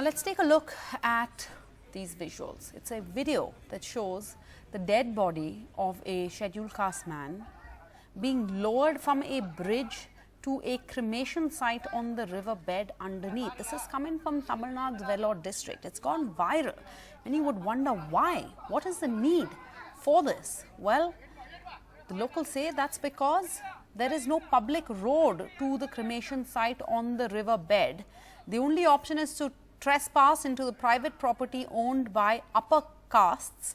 Let's take a look at these visuals. It's a video that shows the dead body of a scheduled caste man being lowered from a bridge to a cremation site on the river bed underneath. This is coming from Tamil Nadu's Vellore district. It's gone viral. Many would wonder why. What is the need for this? Well, the locals say that's because there is no public road to the cremation site on the river bed. The only option is to trespass into the private property owned by upper castes,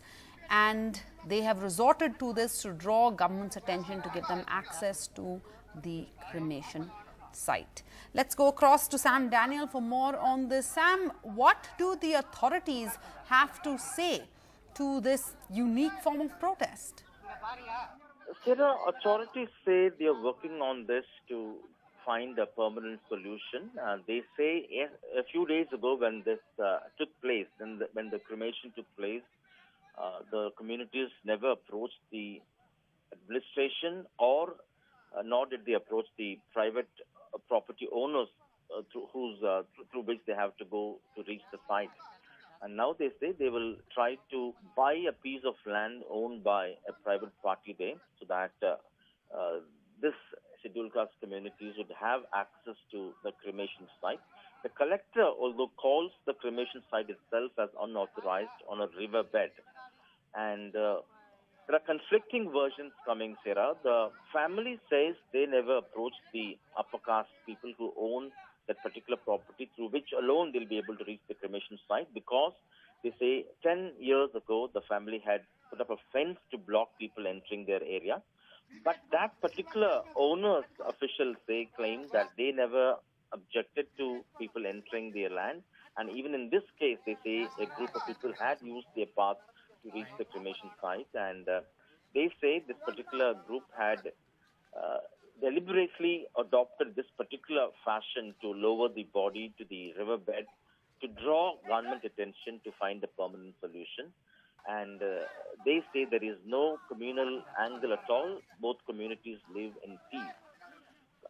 and they have resorted to this to draw government's attention to give them access to the cremation site. Let's go across to Sam Daniel for more on this. Sam, what do the authorities have to say to this unique form of protest? Sarah, authorities say they are working on this to find a permanent solution. They say a few days ago when this took place, when the cremation took place, the communities never approached the administration or nor did they approach the private property owners through which they have to go to reach the site. And now they say they will try to buy a piece of land owned by a private party there so that this scheduled caste communities would have access to the cremation site. The collector, although calls the cremation site itself as unauthorized on a riverbed, and there are conflicting versions coming, Sarah. The family says they never approached the upper caste people who own that particular property, through which alone they'll be able to reach the cremation site, because they say 10 years ago the family had put up a fence to block people entering their area. But that particular owner's officials, they claim that they never objected to people entering their land. And even in this case, they say a group of people had used their path to reach the cremation site. And they say this particular group had deliberately adopted this particular fashion to lower the body to the riverbed to draw government attention to find a permanent solution. And they say there is no communal angle at all. Both communities live in peace.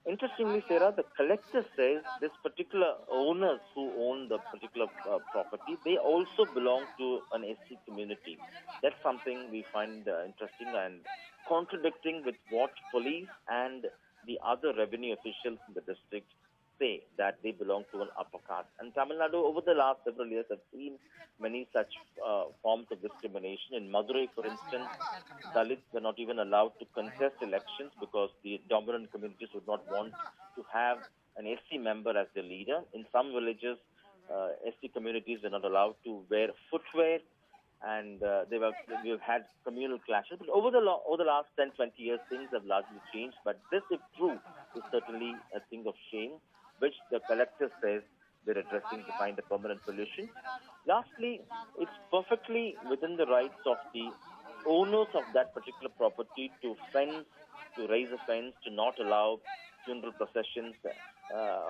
Interestingly, Sarah, the collector says this particular owners who own the particular property, they also belong to an SC community. That's something we find interesting and contradicting with what police and the other revenue officials in the district say, that they belong to an upper caste. And Tamil Nadu, over the last several years, have seen many such forms of discrimination. In Madurai, for instance, Dalits were not even allowed to contest elections because the dominant communities would not want to have an SC member as their leader. In some villages, SC communities were not allowed to wear footwear, and we've had communal clashes. But over the last 10, 20 years, things have largely changed. But this, if true, is certainly a thing of shame, which the collector says they're addressing to find a permanent solution. Lastly, it's perfectly within the rights of the owners of that particular property to raise a fence, to not allow funeral processions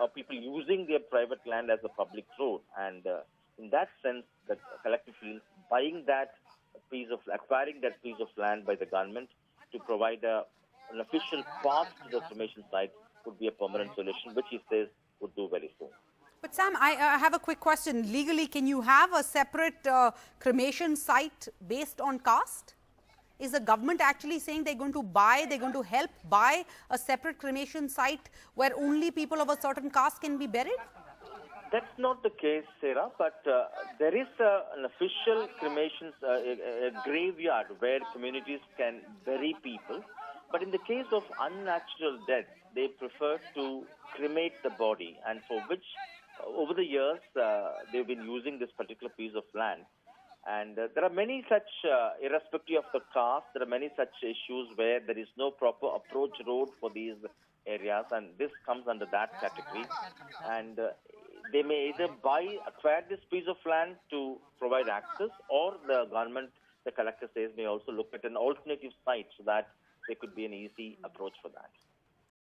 or people using their private land as a public road. And in that sense, the collective feels acquiring that piece of land by the government to provide an official path to the cremation site would be a permanent solution, which he says would do very soon. But Sam, I have a quick question. Legally, can you have a separate cremation site based on caste? Is the government actually saying they're going to help buy a separate cremation site where only people of a certain caste can be buried? That's not the case, Sarah, but there is an official cremation, a graveyard where communities can bury people. But in the case of unnatural death, they prefer to cremate the body, and for which, over the years, they've been using this particular piece of land. And there are many such, irrespective of the caste, there are many such issues where there is no proper approach road for these areas, and this comes under that category. And they may either acquire this piece of land to provide access, or the government, the collector says, may also look at an alternative site so that there could be an easy approach for that.